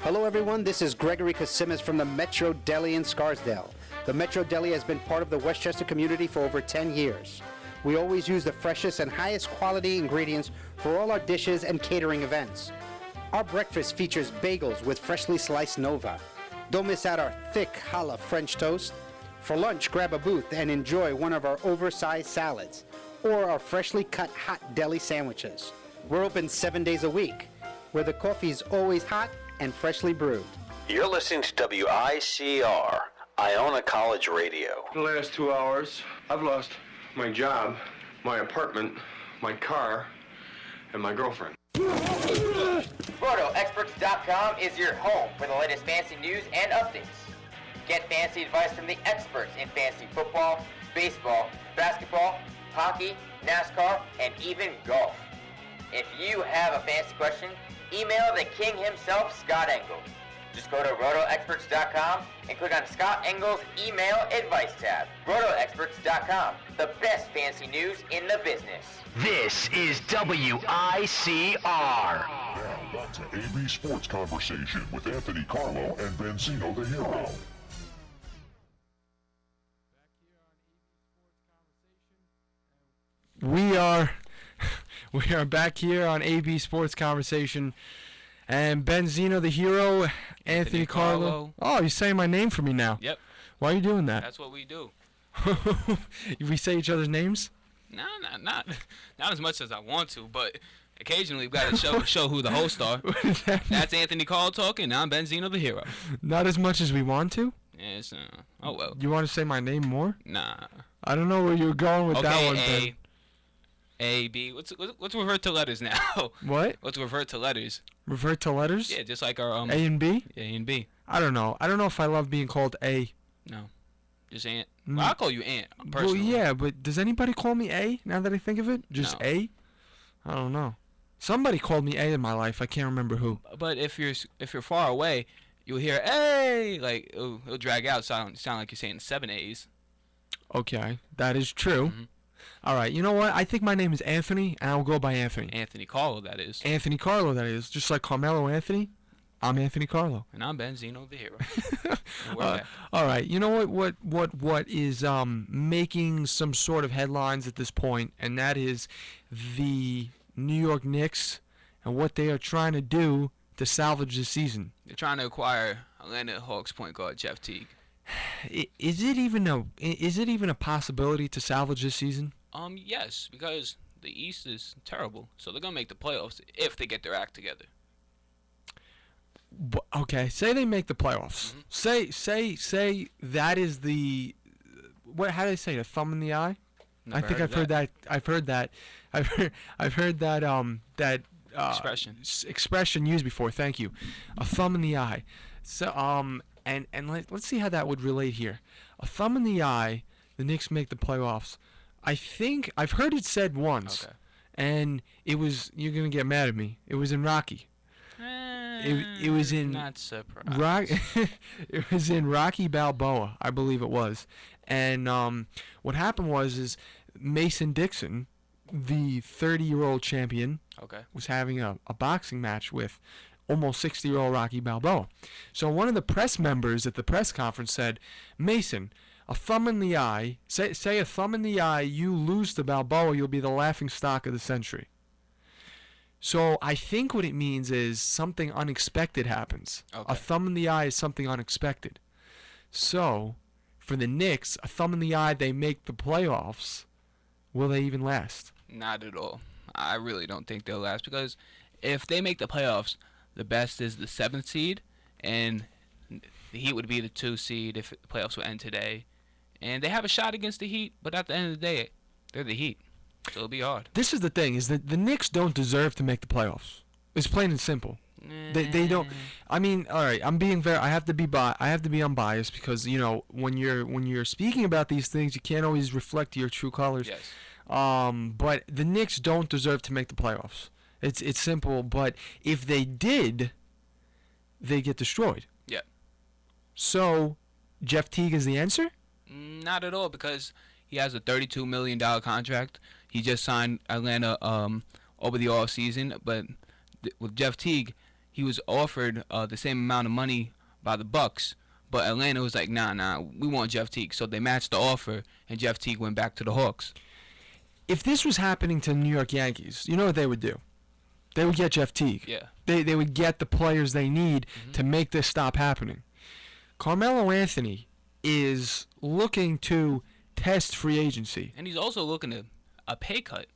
Hello everyone, this is Gregory Kasimis from the Metro Deli in Scarsdale. The Metro Deli has been part of the Westchester community for over 10 years. We always use the freshest and highest quality ingredients for all our dishes and catering events. Our breakfast features bagels with freshly sliced Nova. Don't miss out our thick challah French toast. For lunch, grab a booth and enjoy one of our oversized salads or our freshly cut hot deli sandwiches. We're open 7 days a week, where the coffee is always hot and freshly brewed. You're listening to WICR, Iona College Radio. In the last 2 hours, I've lost my job, my apartment, my car, and my girlfriend. RotoExperts.com is your home for the latest fantasy news and updates. Get fantasy advice from the experts in fantasy football, baseball, basketball, hockey, NASCAR, and even golf. If you have a fantasy question, email the king himself, Scott Engel. Just go to RotoExperts.com and click on Scott Engel's email advice tab. RotoExperts.com, the best fantasy news in the business. This is WICR. Now back to AB Sports Conversation with Anthony Carlo and Benzino the Hero. We are back here on AB Sports Conversation, and Benzino the Hero, Anthony Carlo. Oh, you're saying my name for me now. Yep. Why are you doing that? That's what we do. We say each other's names? No, not as much as I want to, but occasionally we've got to show who the hosts are. That's Anthony Carlo talking. I'm Benzino the Hero. Not as much as we want to? Yes. Oh well. You want to say my name more? Nah. I don't know where you're going with that one. Okay. A, B. Let's revert to letters now. What? Let's revert to letters. Revert to letters? Yeah, just like our A and B? A and B. I don't know. I don't know if I love being called A. No. Just Ant. Well, I'll call you Ant, personally. Well, yeah, but does anybody call me A now that I think of it? Just No. A? I don't know. Somebody called me A in my life. I can't remember who. But if you're far away, you'll hear A, like it'll drag out, sound like you're saying 7 A's. Okay, that is true. Mm-hmm. All right, you know what? I think my name is Anthony, and I'll go by Anthony. Anthony Carlo, that is. Anthony Carlo, that is. Just like Carmelo Anthony, I'm Anthony Carlo. And I'm Benzino the Hero. All right, you know what is making some sort of headlines at this point, and that is the New York Knicks and what they are trying to do to salvage this season. They're trying to acquire Atlanta Hawks point guard Jeff Teague. Is it even a possibility to salvage this season? Yes, because the East is terrible, so they're gonna make the playoffs if they get their act together. Okay, say they make the playoffs. Mm-hmm. Say that is the what? How do they say it? A thumb in the eye? I think I've heard that. I've heard that. I've heard that expression used before. Thank you. A thumb in the eye. So and let's see how that would relate here. A thumb in the eye. The Knicks make the playoffs. I think I've heard it said once, and it was. You're gonna get mad at me. It was in Rocky. It was in. Not surprised. It was in Rocky Balboa, I believe it was. And what happened was Mason Dixon, the 30-year-old champion, was having a boxing match with almost 60-year-old Rocky Balboa. So one of the press members at the press conference said, Mason, a thumb in the eye, say a thumb in the eye, you lose to Balboa, you'll be the laughing stock of the century. So I think what it means is something unexpected happens. A thumb in the eye is something unexpected. So for the Knicks, a thumb in the eye, they make the playoffs. Will they even last? Not at all. I really don't think they'll last because if they make the playoffs, the best is the 7th seed, and the Heat would be the 2 seed if the playoffs would end today. And they have a shot against the Heat, but at the end of the day, they're the Heat. So it'll be hard. This is the thing, is that the Knicks don't deserve to make the playoffs. It's plain and simple. They don't. I mean, all right. I have to be unbiased because when you're speaking about these things, you can't always reflect your true colors. Yes. But the Knicks don't deserve to make the playoffs. It's simple. But if they did, they get destroyed. Yeah. So, Jeff Teague is the answer? Not at all, because he has a $32 million contract. He just signed Atlanta over the offseason, but with Jeff Teague, he was offered the same amount of money by the Bucks, but Atlanta was like, nah, we want Jeff Teague. So they matched the offer, and Jeff Teague went back to the Hawks. If this was happening to the New York Yankees, you know what they would do? They would get Jeff Teague. Yeah. They would get the players they need to make this stop happening. Carmelo Anthony is looking to test free agency. And he's also looking at a pay cut.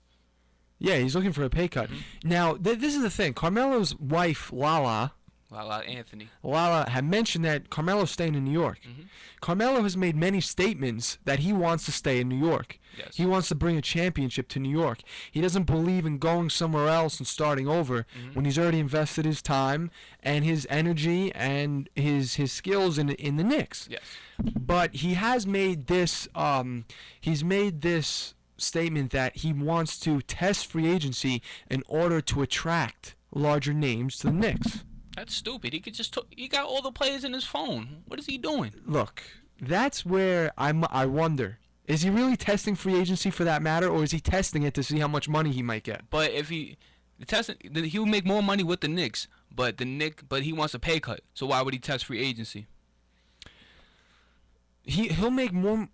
Yeah, he's looking for a pay cut. Now, this is the thing. Carmelo's wife, Lala Anthony. Lala had mentioned that Carmelo's staying in New York. Carmelo has made many statements that he wants to stay in New York. Yes. He wants to bring a championship to New York. He doesn't believe in going somewhere else and starting over when he's already invested his time and his energy and his skills in the Knicks. Yes. But he has made this statement that he wants to test free agency in order to attract larger names to the Knicks. That's stupid. He could just he got all the players in his phone. What is he doing? Look, that's where I wonder. Is he really testing free agency for that matter, or is he testing it to see how much money he might get? But if he will make more money with the Knicks, but he wants a pay cut. So why would he test free agency? He'll make more.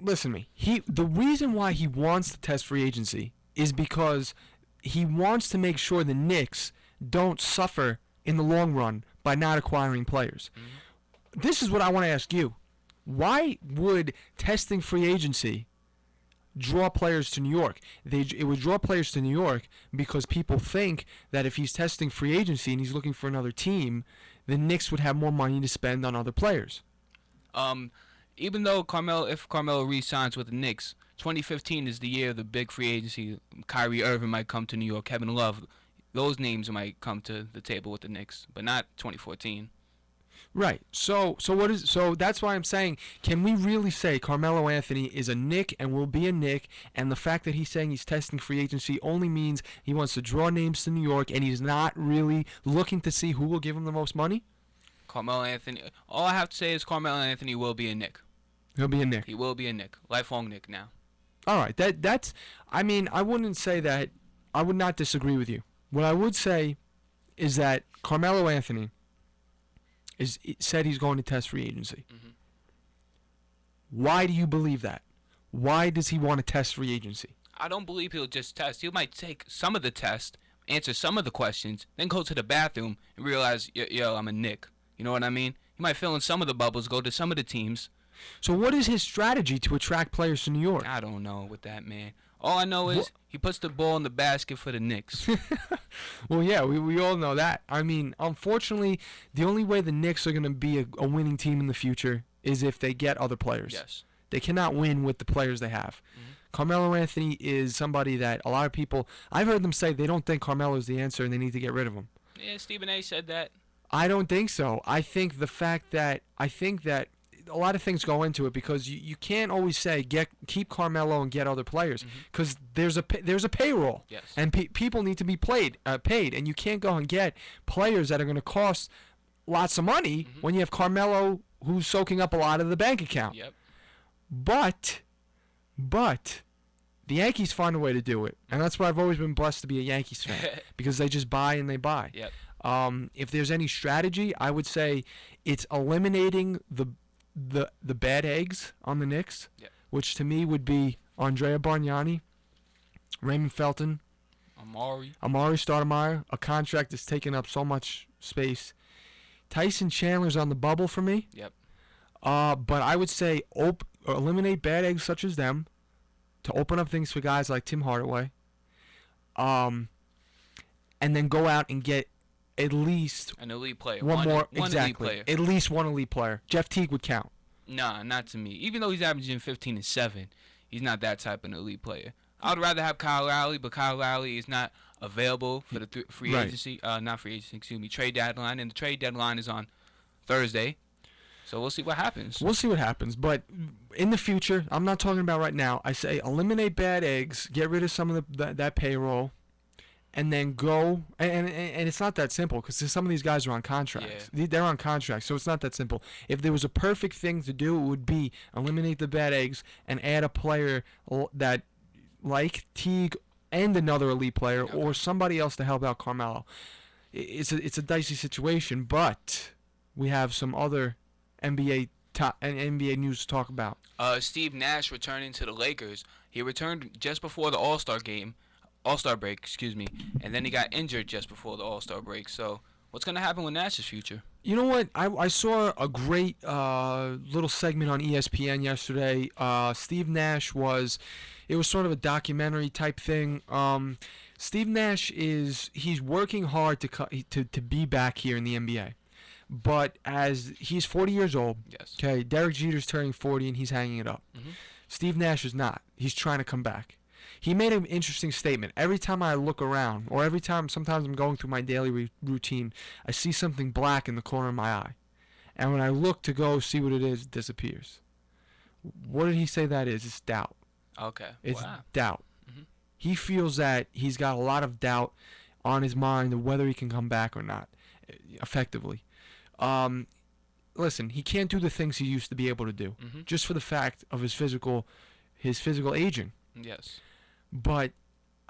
Listen to me. The reason why he wants to test free agency is because he wants to make sure the Knicks don't suffer in the long run by not acquiring players. This is what I want to ask you. Why would testing free agency draw players to New York? It would draw players to New York because people think that if he's testing free agency and he's looking for another team, the Knicks would have more money to spend on other players. Even though if Carmelo re-signs with the Knicks, 2015 is the year of the big free agency. Kyrie Irving might come to New York. Kevin Love. Those names might come to the table with the Knicks, but not 2014. Right. So that's why I'm saying, can we really say Carmelo Anthony is a Knick and will be a Knick, and the fact that he's saying he's testing free agency only means he wants to draw names to New York and he's not really looking to see who will give him the most money? Carmelo Anthony. All I have to say is Carmelo Anthony will be a Knick. He'll be a Knick. He will be a Knick. Lifelong Knick now. All right. That's. I mean, I wouldn't say that. I would not disagree with you. What I would say is that Carmelo Anthony said he's going to test free agency. Why do you believe that? Why does he want to test free agency? I don't believe he'll just test. He might take some of the test, answer some of the questions, then go to the bathroom and realize, yo, I'm a Knick. You know what I mean? He might fill in some of the bubbles, go to some of the teams. So what is his strategy to attract players to New York? I don't know with that, man. All I know is he puts the ball in the basket for the Knicks. Well, yeah, we all know that. I mean, unfortunately, the only way the Knicks are going to be a winning team in the future is if they get other players. Yes. They cannot win with the players they have. Carmelo Anthony is somebody that a lot of people, I've heard them say they don't think Carmelo is the answer and they need to get rid of him. Yeah, Stephen A. said that. I don't think so. I think that a lot of things go into it because you can't always say keep Carmelo and get other players because there's a payroll. Yes. And people need to be paid, and you can't go and get players that are going to cost lots of money when you have Carmelo who's soaking up a lot of the bank account. Yep. But the Yankees find a way to do it, and that's why I've always been blessed to be a Yankees fan because they just buy and they buy. Yep. If there's any strategy, I would say it's eliminating the bad eggs on the Knicks, which to me would be Andrea Bargnani, Raymond Felton, Amari Stoudemire, a contract that's taking up so much space. Tyson Chandler's on the bubble for me. Yep. But I would say eliminate bad eggs such as them to open up things for guys like Tim Hardaway. And then go out and get at least an elite player. One more, exactly. Elite player. At least one elite player. Jeff Teague would count. Nah, not to me. Even though he's averaging 15 and 7, he's not that type of an elite player. I'd rather have Kyle Lowry, but Kyle Lowry is not available for the free agency. Not free agency, excuse me, trade deadline. And the trade deadline is on Thursday. So we'll see what happens. We'll see what happens. But in the future, I'm not talking about right now. I say eliminate bad eggs, get rid of some of that payroll, and then go. And it's not that simple because some of these guys are on contracts. Yeah. They're on contracts, so it's not that simple. If there was a perfect thing to do, it would be eliminate the bad eggs and add a player that like Teague and another elite player or somebody else to help out Carmelo. it's a dicey situation. But we have some other NBA news to talk about. Steve Nash returning to the Lakers. He returned just before the All-Star break, excuse me, and then he got injured just before the All-Star break. So what's going to happen with Nash's future? You know what? I saw a great little segment on ESPN yesterday. Steve Nash it was sort of a documentary type thing. Steve Nash he's working hard to be back here in the NBA. But as he's 40 years old, Yes. okay, Derek Jeter's turning 40 and he's hanging it up. Mm-hmm. Steve Nash is not. He's trying to come back. He made an interesting statement. Every time I look around, or sometimes I'm going through my daily routine, I see something black in the corner of my eye. And when I look to go see what it is, it disappears. What did he say that is? It's doubt. Okay. It's Wow. doubt. He feels that he's got a lot of doubt on his mind of whether he can come back or not, effectively. Listen, he can't do the things he used to be able to do, just for the fact of his physical aging. Yes. But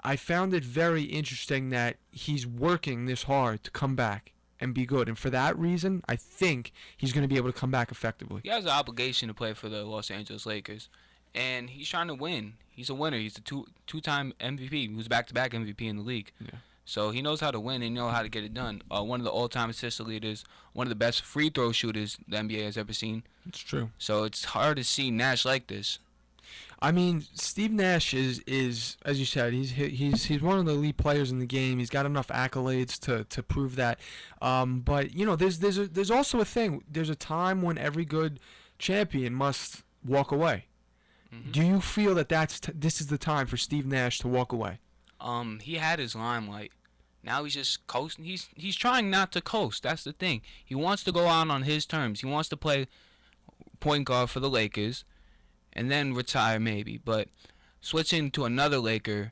I found it very interesting that he's working this hard to come back and be good, and for that reason, I think he's going to be able to come back effectively. He has an obligation to play for the Los Angeles Lakers, and he's trying to win. He's a winner. He's a two-time MVP. He was back-to-back MVP in the league. Yeah. So he knows how to win and knows how to get it done. One of the all-time assist leaders, one of the best free throw shooters the NBA has ever seen. It's true. So it's hard to see Nash like this. I mean, Steve Nash is as you said, he's one of the elite players in the game. He's got enough accolades to prove that. But you know, there's also a thing. There's a time when every good champion must walk away. Do you feel that this is the time for Steve Nash to walk away? He had his limelight. Now he's just coasting. He's trying not to coast. That's the thing. He wants to go out on his terms. He wants to play point guard for the Lakers, and then retire maybe. But switching to another Laker,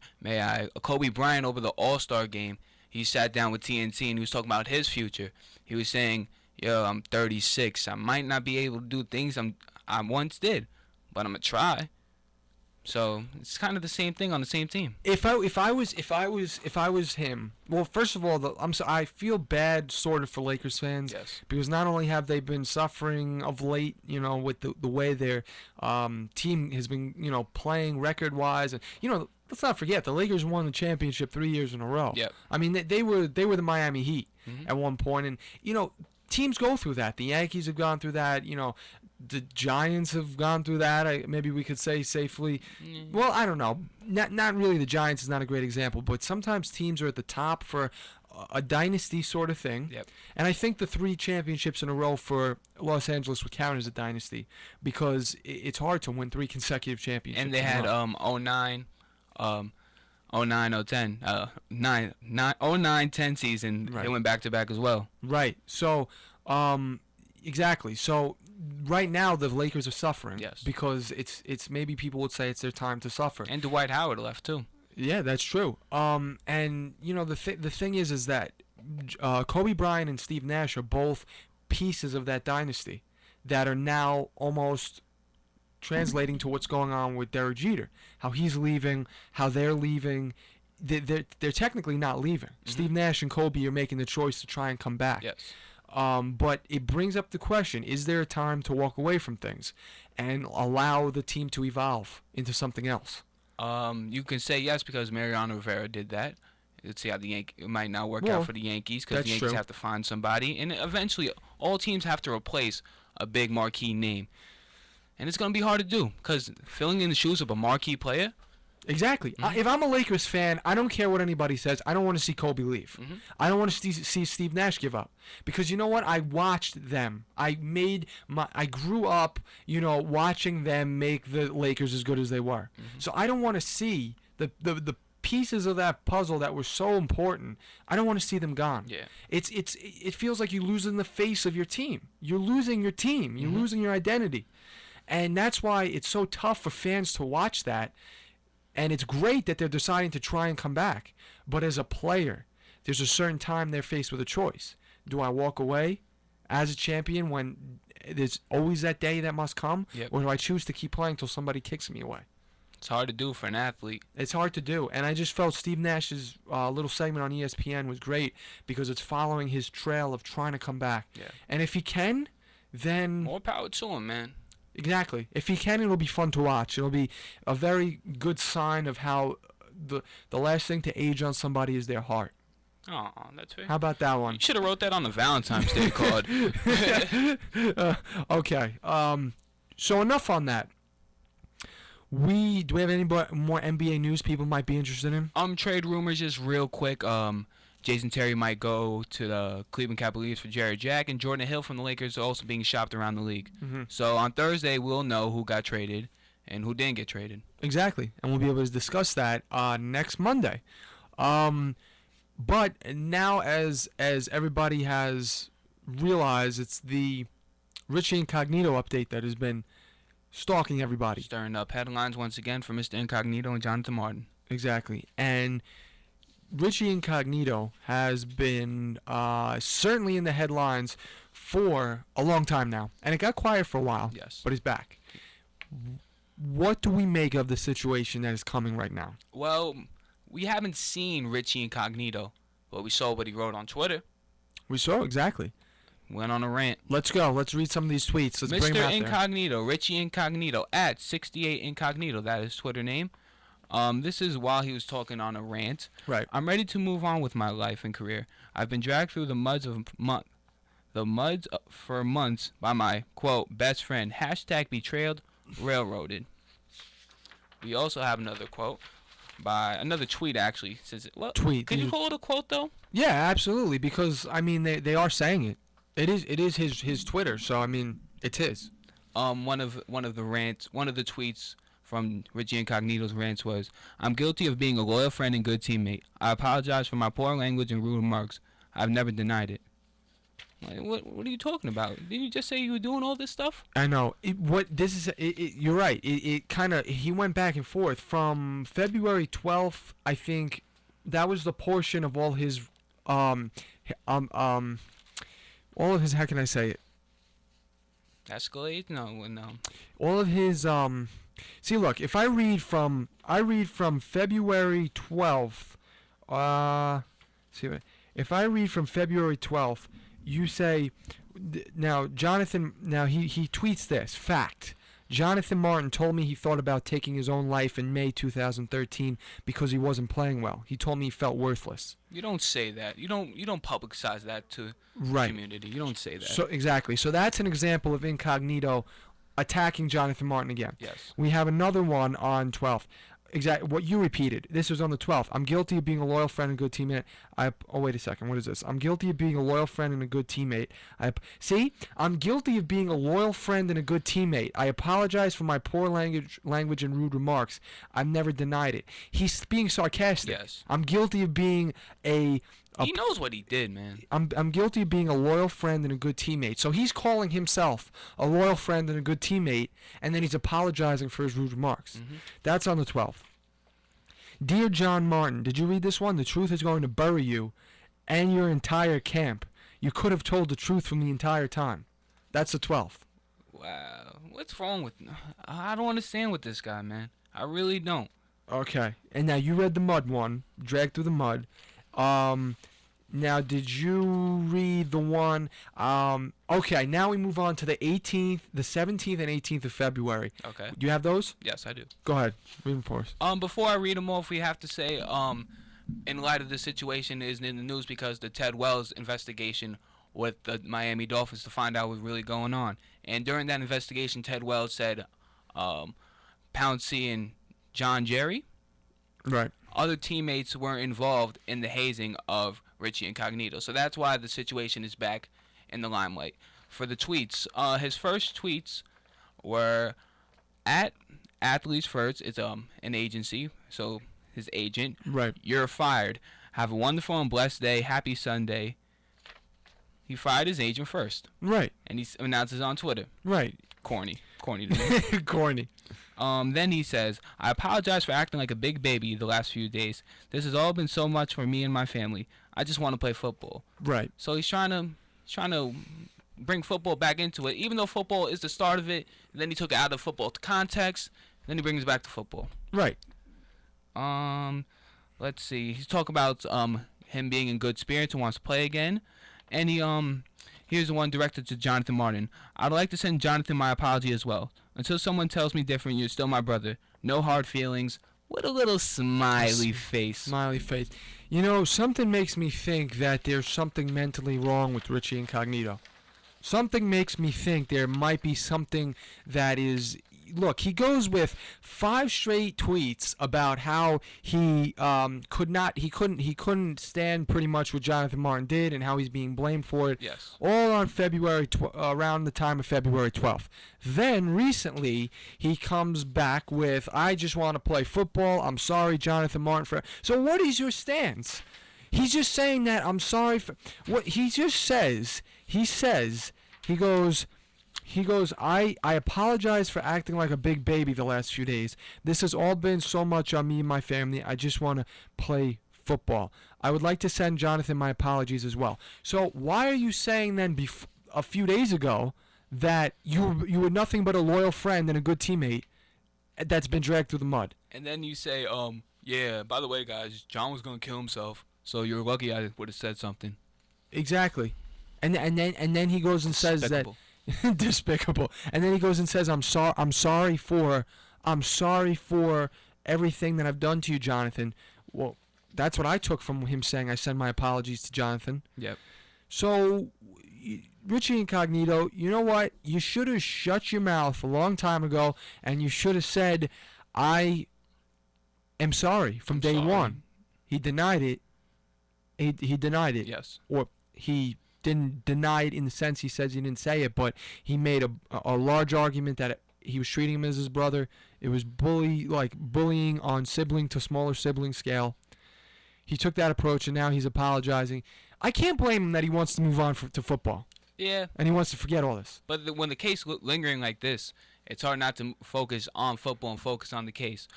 Kobe Bryant over the All-Star game, he sat down with TNT and he was talking about his future. He was saying, "Yo, I'm 36. I might not be able to do things I once did, but I'm gonna try." So it's kind of the same thing on the same team. If I was him, well, first of all, I feel bad sort of for Lakers fans. Yes. Because not only have they been suffering of late, you know, with the way their team has been, you know, playing record wise, and you know, let's not forget the Lakers won the championship 3 years in a row. Yep. I mean, they were the Miami Heat at one point, and you know, teams go through that. The Yankees have gone through that. You know, the Giants have gone through that. Maybe we could say safely. Well, I don't know. Not really. The Giants is not a great example, but sometimes teams are at the top for a dynasty sort of thing. Yep. And I think the 3 championships in a row for Los Angeles would count as a dynasty because it's hard to win 3 consecutive championships. And they had 09, 010, 09-10 season. Right. They went back to back as well. Right. So, exactly. So, right now the Lakers are suffering. Yes. Because it's maybe people would say it's their time to suffer. And Dwight Howard left too. Yeah, that's true. And you know the thing is that Kobe Bryant and Steve Nash are both pieces of that dynasty that are now almost translating to what's going on with Derek Jeter, how he's leaving, how they're leaving. They're technically not leaving. Steve Nash and Kobe are making the choice to try and come back. Yes. But it brings up the question, is there a time to walk away from things and allow the team to evolve into something else? You can say yes because Mariano Rivera did that. Let's see how it might not work out for the Yankees because the Yankees have to find somebody. And eventually, all teams have to replace a big marquee name. And it's going to be hard to do because filling in the shoes of a marquee player. Exactly. If I'm a Lakers fan, I don't care what anybody says. I don't want to see Kobe leave. I don't want to see Steve Nash give up. Because you know what? I watched them. I grew up, you know, watching them make the Lakers as good as they were. So I don't want to see the pieces of that puzzle that were so important. I don't want to see them gone. Yeah. It feels like you're losing the face of your team. You're losing your team. You're losing your identity. And that's why it's so tough for fans to watch that. And it's great that they're deciding to try and come back. But as a player, there's a certain time they're faced with a choice. Do I walk away as a champion when there's always that day that must come? Yep. Or do I choose to keep playing until somebody kicks me away? It's hard to do for an athlete. It's hard to do, and I just felt Steve Nash's little segment on ESPN was great because it's following his trail of trying to come back. Yeah. And if he can, then More power to him, man. exactly. If he can, it'll be fun to watch. It'll be a very good sign of how the last thing to age on somebody is their heart. Oh, that's fair. How about that one? You should have wrote that on the Valentine's Day card. Okay. So enough on that. Do we have any more NBA news people might be interested in? Trade rumors just real quick. Jason Terry might go to the Cleveland Cavaliers for Jared Jack, and Jordan Hill from the Lakers are also being shopped around the league. So on Thursday, we'll know who got traded and who didn't get traded. Exactly, and we'll be able to discuss that next Monday. But now, as everybody has realized, it's the Richie Incognito update that has been stalking everybody. Stirring up headlines once again for Mr. Incognito and Jonathan Martin. Exactly, and Richie Incognito has been certainly in the headlines for a long time now, and it got quiet for a while. Yes. But he's back. What do we make of the situation that is coming right now? Well, we haven't seen Richie Incognito, but we saw what he wrote on Twitter. We saw exactly. Went on a rant. Let's go. Let's read some of these tweets. Let's bring them out Mr. Incognito, Richie Incognito, at 68 Incognito, that is his Twitter name. This is while he was talking on a rant. Right. I'm ready to move on with my life and career. I've been dragged through the muds for months by my, quote, best friend, hashtag betrayed, railroaded. We also have another quote by another tweet, actually. Says it, what? Tweet. Can you call it a quote, though? Yeah, absolutely, because, I mean, they are saying it. It is his Twitter, so, I mean, it's his. One of the tweets from Richie Incognito's rants was, I'm guilty of being a loyal friend and good teammate. I apologize for my poor language and rude remarks. I've never denied it. Like, what are you talking about? Didn't you just say you were doing all this stuff? I know. You're right. It kind of, he went back and forth from February 12th. I think that was the portion of all his, all of his, how can I say it? Escalade? No. All of his, see, look, if I read from February 12th, if I read from February 12th, you say, now, Jonathan, he tweets this, fact. Jonathan Martin told me he thought about taking his own life in May 2013 because he wasn't playing well. He told me he felt worthless. You don't say that. You don't publicize that to Right. the community. You don't say that. So exactly. So that's an example of Incognito attacking Jonathan Martin again. Yes. We have another one on 12th. Exactly what you repeated. This was on the 12th. I'm guilty of being a loyal friend and good teammate. Oh, wait a second. What is this? I'm guilty of being a loyal friend and a good teammate. I'm guilty of being a loyal friend and a good teammate. I apologize for my poor language and rude remarks. I've never denied it. He's being sarcastic. Yes. I'm guilty of being he knows what he did, man. I'm guilty of being a loyal friend and a good teammate. So he's calling himself a loyal friend and a good teammate, and then he's apologizing for his rude remarks. That's on the 12th. Dear John Martin, did you read this one? The truth is going to bury you and your entire camp. You could have told the truth from the entire time. That's the 12th. Wow. What's wrong with... I don't understand with this guy, man. I really don't. Okay. And now you read the mud one, dragged through the mud. Now, did you read the one? Okay, now we move on to the 18th, the 17th and 18th of February. Okay. Do you have those? Yes, I do. Go ahead. Read them for us. Before I read them off, we have to say, in light of the situation is in the news because the Ted Wells investigation with the Miami Dolphins to find out what's really going on. And during that investigation, Ted Wells said, Pouncey and John Jerry, Right. other teammates were involved in the hazing of Richie Incognito. So that's why the situation is back in the limelight. For the tweets, his first tweets were at Athletes First. It's an agency, so his agent. Right. You're fired. Have a wonderful and blessed day. Happy Sunday. He fired his agent first. Right. And he announces on Twitter. Right. Corny to me. Corny. Then he says, I apologize for acting like a big baby the last few days. This has all been so much for me and my family. I just want to play football. Right. So he's trying to bring football back into it, even though football is the start of it. And then he took it out of football context. Then he brings it back to football. Right. Let's see. He's talking about him being in good spirits and wants to play again. And here's the one directed to Jonathan Martin. I'd like to send Jonathan my apology as well. Until someone tells me different, you're still my brother. No hard feelings. With a little smiley face. Smiley face. You know, something makes me think that there's something mentally wrong with Richie Incognito. Something makes me think there might be something that is... Look, he goes with 5 straight tweets about how he couldn't stand pretty much what Jonathan Martin did and how he's being blamed for it. Yes. All on around the time of February 12th. Then recently he comes back with, I just want to play football. I'm sorry, Jonathan Martin, for. So what is your stance? He's just saying that I'm sorry for what he just says. He goes, I apologize for acting like a big baby the last few days. This has all been so much on me and my family. I just want to play football. I would like to send Jonathan my apologies as well. So why are you saying then a few days ago that you were nothing but a loyal friend and a good teammate that's been dragged through the mud? And then you say, yeah, by the way, guys, John was going to kill himself, so you're lucky I would have said something. Exactly. And then he goes and says Despicable. that despicable. And then he goes and says, I'm sorry for everything that I've done to you, Jonathan. Well, that's what I took from him saying I send my apologies to Jonathan. Yep. So, Richie Incognito, you know what? You should have shut your mouth a long time ago, and you should have said, I am sorry from day one. He denied it. He denied it. Yes. Or he didn't deny it in the sense he says he didn't say it, but he made a large argument that he was treating him as his brother. It was bullying on sibling to smaller sibling scale. He took that approach, and now he's apologizing. I can't blame him that he wants to move on to football. Yeah. And he wants to forget all this. But when the case lingering like this, it's hard not to focus on football and focus on the case.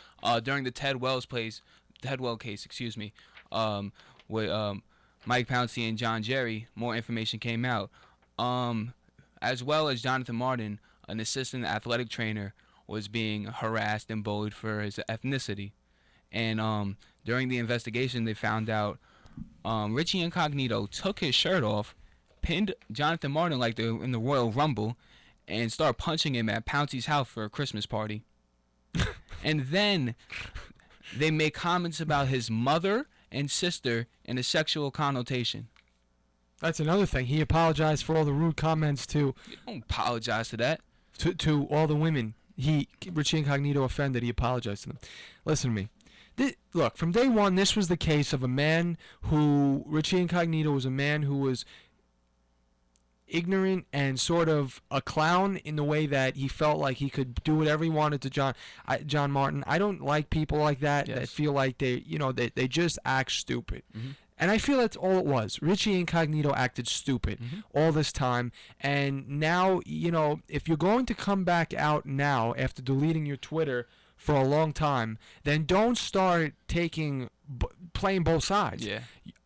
During the Ted Wells case, with Mike Pouncey and John Jerry, more information came out. As well as Jonathan Martin, an assistant athletic trainer, was being harassed and bullied for his ethnicity. And during the investigation, they found out Richie Incognito took his shirt off, pinned Jonathan Martin like in the Royal Rumble, and started punching him at Pouncey's house for a Christmas party. And then they made comments about his mother and sister in a sexual connotation. That's another thing. He apologized for all the rude comments to. You don't apologize to that. To all the women Richie Incognito offended. He apologized to them. Listen to me. Look, from day one, this was the case of a man who Richie Incognito was a man who was ignorant and sort of a clown in the way that he felt like he could do whatever he wanted to John Martin. I don't like people like that that feel like they just act stupid. Mm-hmm. And I feel that's all it was. Richie Incognito acted stupid all this time. And now, if you're going to come back out now after deleting your Twitter for a long time, then don't start playing both sides. Yeah.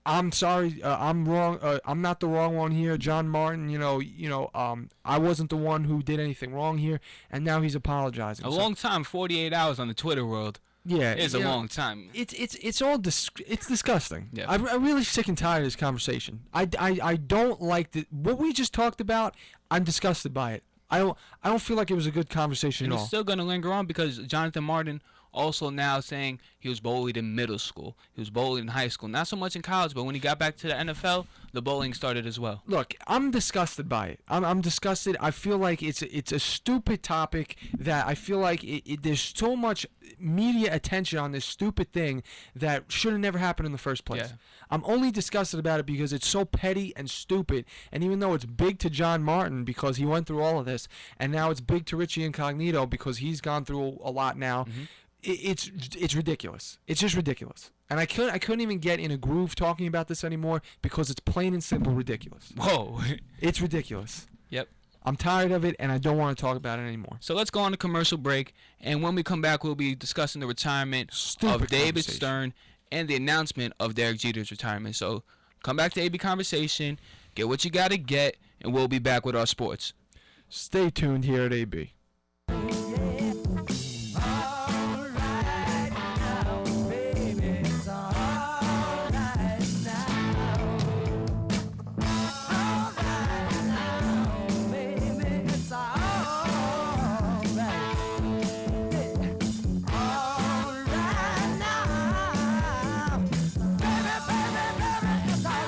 I'm sorry, I'm wrong. I'm not the wrong one here, John Martin. I wasn't the one who did anything wrong here, and now he's apologizing. A long time, 48 hours on the Twitter world. Yeah, it's a long time. It's all it's disgusting. Yeah. I'm really sick and tired of this conversation. I don't like what we just talked about. I'm disgusted by it. I don't feel like it was a good conversation and at all. It's still gonna linger on because Jonathan Martin also now saying he was bullied in middle school, he was bullied in high school, not so much in college, but when he got back to the NFL, the bullying started as well. Look, I'm disgusted by it. I'm disgusted. I feel like it's a stupid topic that I feel like there's so much media attention on this stupid thing that should have never happened in the first place. Yeah. I'm only disgusted about it because it's so petty and stupid, and even though it's big to John Martin because he went through all of this, and now it's big to Richie Incognito because he's gone through a lot now, it's ridiculous. It's just ridiculous. And I couldn't even get in a groove talking about this anymore because it's plain and simple ridiculous. Whoa. It's ridiculous. Yep. I'm tired of it, and I don't want to talk about it anymore. So let's go on a commercial break, and when we come back, we'll be discussing the retirement of David Stern and the announcement of Derek Jeter's retirement. So come back to AB Conversation, get what you got to get, and we'll be back with our sports. Stay tuned here at AB.